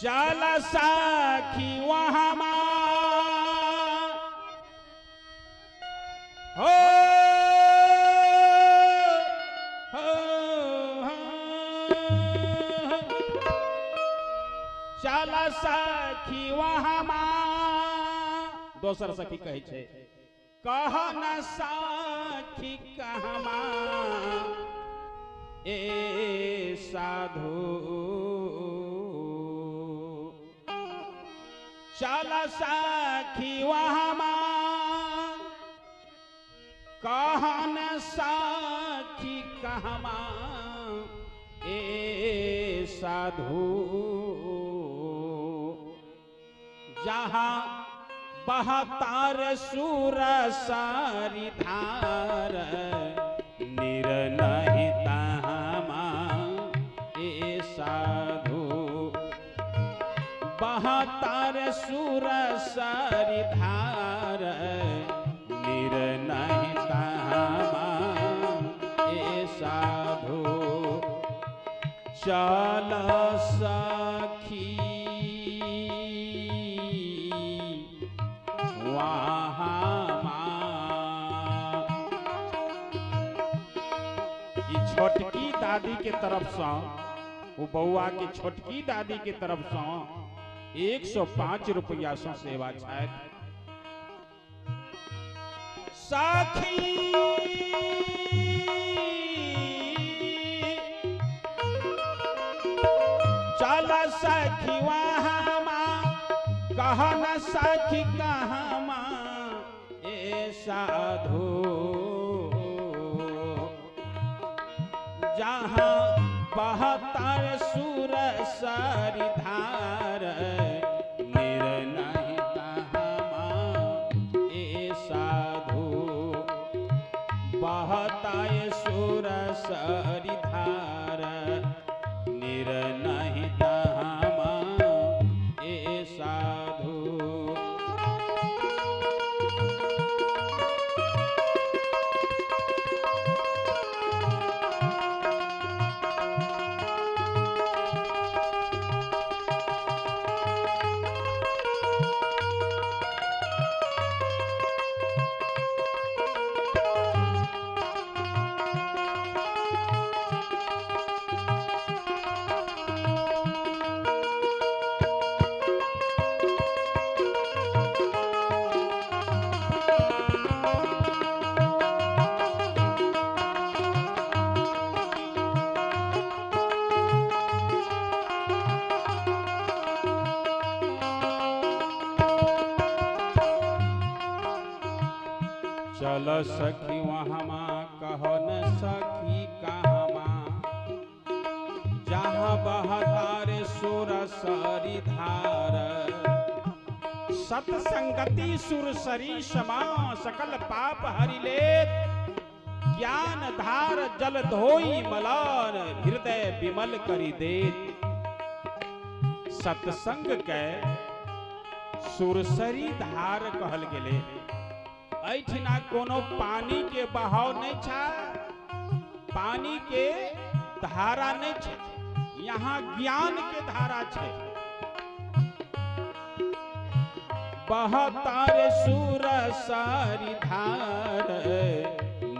चल सखी वहाँ हो, चल सखी वहाँ दोसर सखी कहै छै कह न सखी कहमा ए साधु चल सखी वहाँ कह न सखी कहमा ए साधु जहाँ बहतार सुर सारी धार निर्णय तहमा ए साधु बहतार सुर सारी धार निर्णय तहमा ए साधु चल सखी छोटकी दादी के तरफ से वो बउआ की छोटकी दादी के तरफ से 105 रुपया से सेवा छायत सखी चल सखी वहाँ कह न सखी कहमा ए साधु जहाँ बहतार सुर सारी धार निर्णय तहमा ए साधु बहतार सुर सारी धार निर्णय तहमा ए साधु चल सखी वहाँ कह न सखी कहमा जहाँ बहतार सुर सारी धार सतसंगति सुरसरी समा सकल पाप हरि लेत ज्ञान धार जल धोई मलान हृदय विमल करी देत सत्संग के सुरसरी धार कहल गेले ऐठिना कोनो पानी के बहाव नहीं छा पानी के धारा नहीं छे यहाँ ज्ञान के धारा छे बहतार सुर सारी धार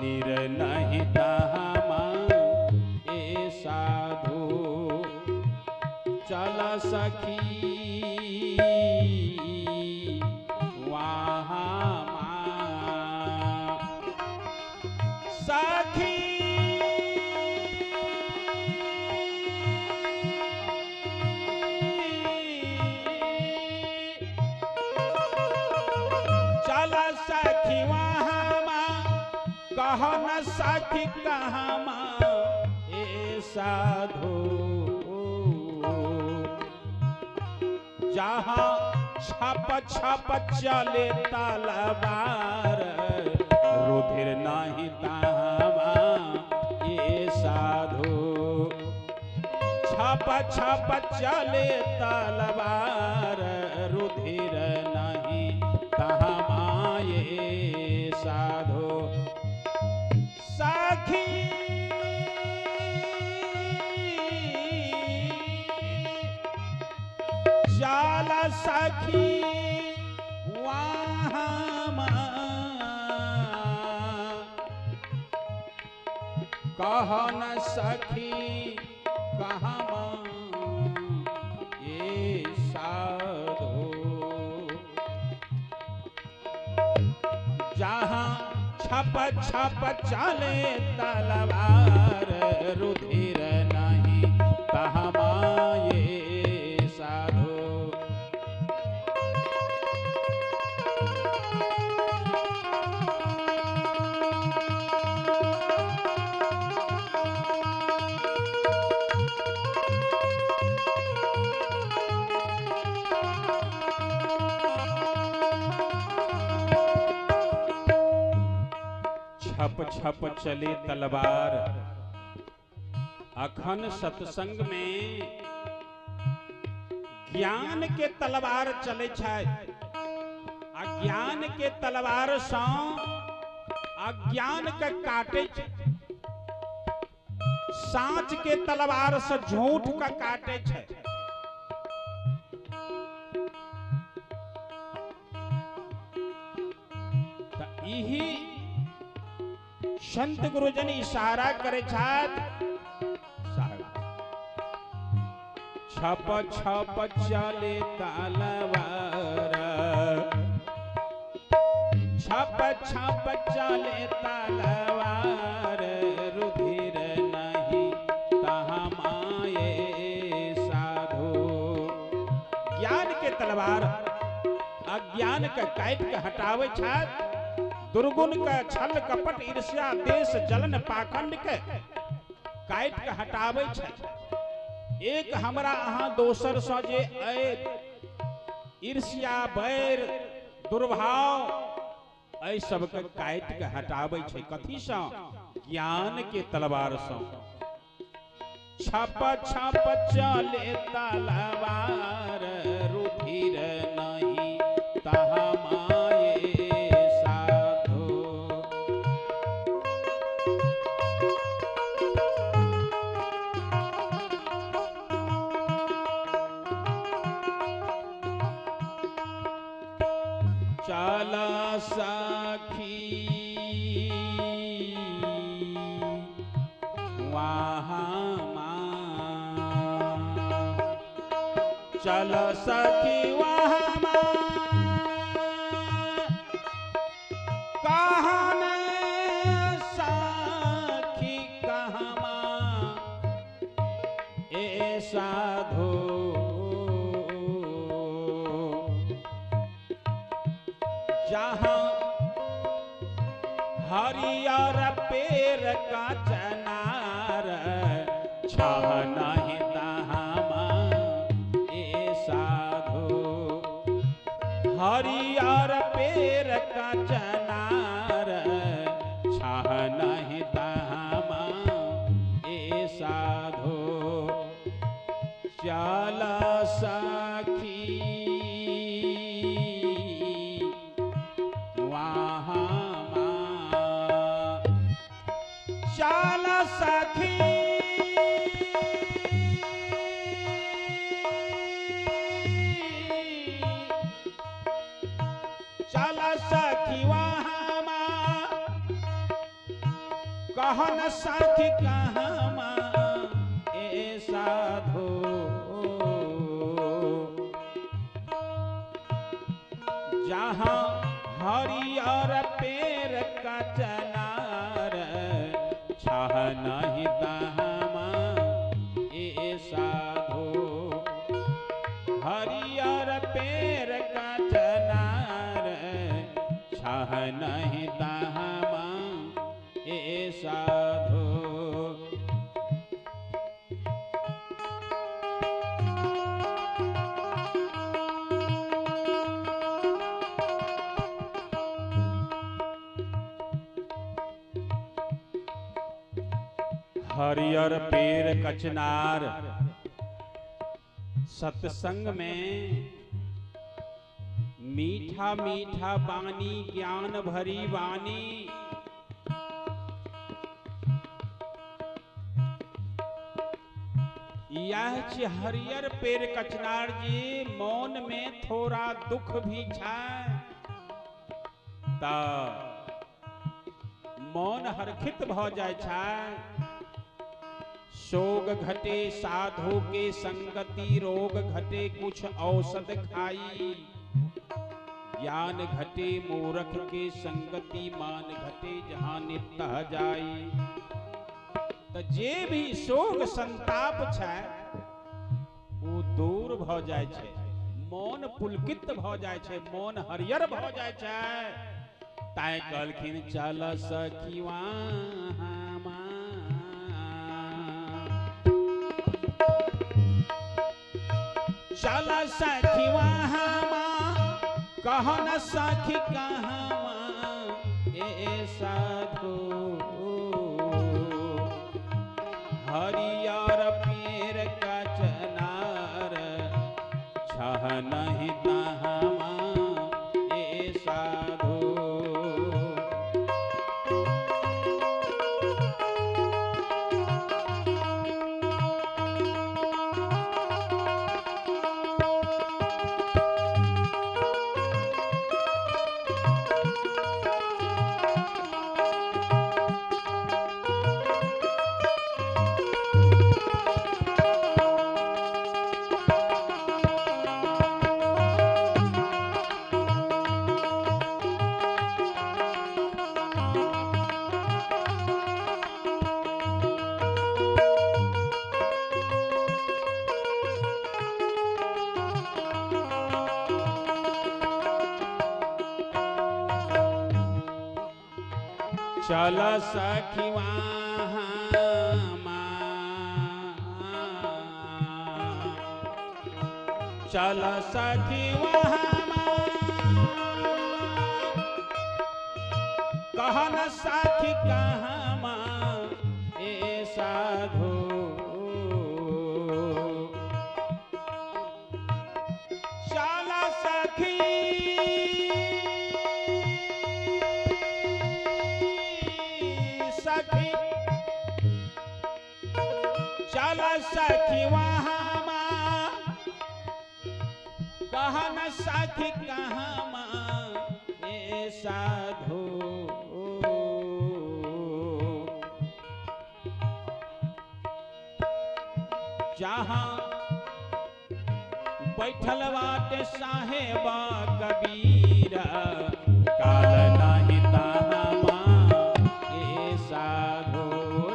निर्णय तहमा ए साधु चल सखी वहाँ सखी चल सखी वहाँ कह न सखी कहमा ए साधु जहाँ छप छप चले तलवार रुधिर नहीं तहमा ए साधु छप छप चले तलवार रुधिर नहीं तहमा ए साधु सखी जाला सखी वहाँ कहन सखी कहाँ ये साधो जहाँ छप छप चले तलवार रुधिर नहीं तहाँ ये साधो छप छप चले तलवार। अखन सत्संग में ज्ञान के तलवार चले छै। अज्ञान के तलवार सँ अज्ञान के काटे छै। साँच के तलवार से झूठ का काटे छै। यही संत गुरुजन इशारा करे छथि। छप छप चले तलवार, छप छप चले तलवार रुधिर नहीं तहाँ माये साधो। ज्ञान के तलवार अज्ञान के काट के हटावे छथि। दुर्गुण का छल कपट ईर्ष्या देश जलन पाखंड के काट के हटावे छै। एक हमरा अहाँ दोसर सँ जे ईर्ष्या बैर दुर्भाव ऐ सब के काट के हटावे छै। कथी सँ? ज्ञान के तलवार सँ। छप छप चले तलवार रुधिर नहीं तहाँ चला सखी वहाँ चल सखी वहाँ कहन सखी कहाँ ए साधो जहाँ हरियर पेड़ का चनार छह नहीं तहाँ ए साधो। हरियर पेड़ का चनार छह नहीं तहाँ ए साधो। चल सखी चल सखी चल सखी वहाँ कहन सखी कहाँ ए साधो। जहाँ हरियर पेड़ का चनार छह नहीं तहाँ ए साधो। हरियर पेड़ का चनार छह नहीं तहाँ ए साधो। हरियर पेड़ कचनार। सत्संग में मीठा मीठा बानी ज्ञान भरी वाणी। यह छे हरियर पेड़ कचनार जी मौन में थोड़ा दुख भी छाय ता मौन हरखित भ जाय छाय। शोक घटे साधु के संगति रोग घटे कुछ औषध खाई। ज्ञान घटे मूर्ख के संगति मान घटे जहां नित्य जाई। तो जे भी शोक संताप छै वो दूर भ जाय छै, मन पुलकित भ जाय छै, मन हरियर भ जाय छै। ताय कहलखिन चल सखी वहां, चल सखी वहां, कहन सखी कहां ए साधु। हरियर पेड़ कचनार छह नहीं तहां ए साधु। चल सखी वहां, चल सखी वहां, कहन सखी कहां ए साधु। चल सखी चल सखी वहां, कहन सखी कहां ए साधु। जहां बैठल बाटे साहेब कबीर, काल नहीं तहां ए साधु।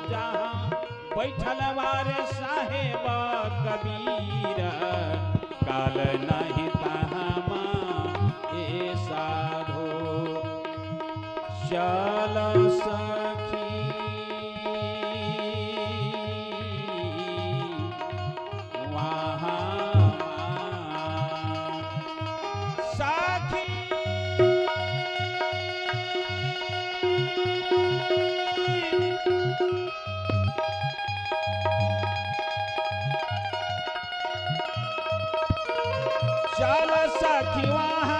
जहां बैठल बारे साहेब कबीर, काल नहीं तहां ए साधु। चल सखी वहां, सखी चल सखी वहां,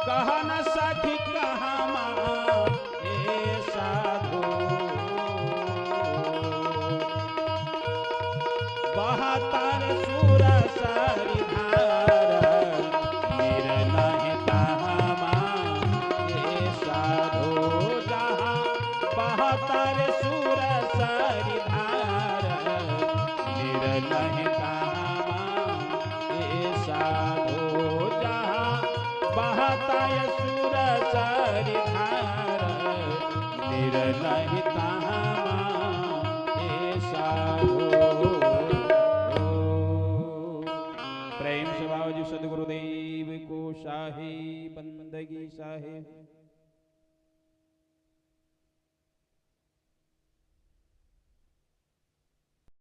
कहन सखी कहां ए साधु। बहतर सुर सरिधार, नीर नहीं तहां ए साधु। जहां बहतर सुर सरिधार, नीर नहीं तहां ए साधु। जहां बहताय सुर सरिधार, नीर नहीं तहां ए साधु। प्रेम से बाबा जी सदगुरुदेव को शाही बंदगी साहेब।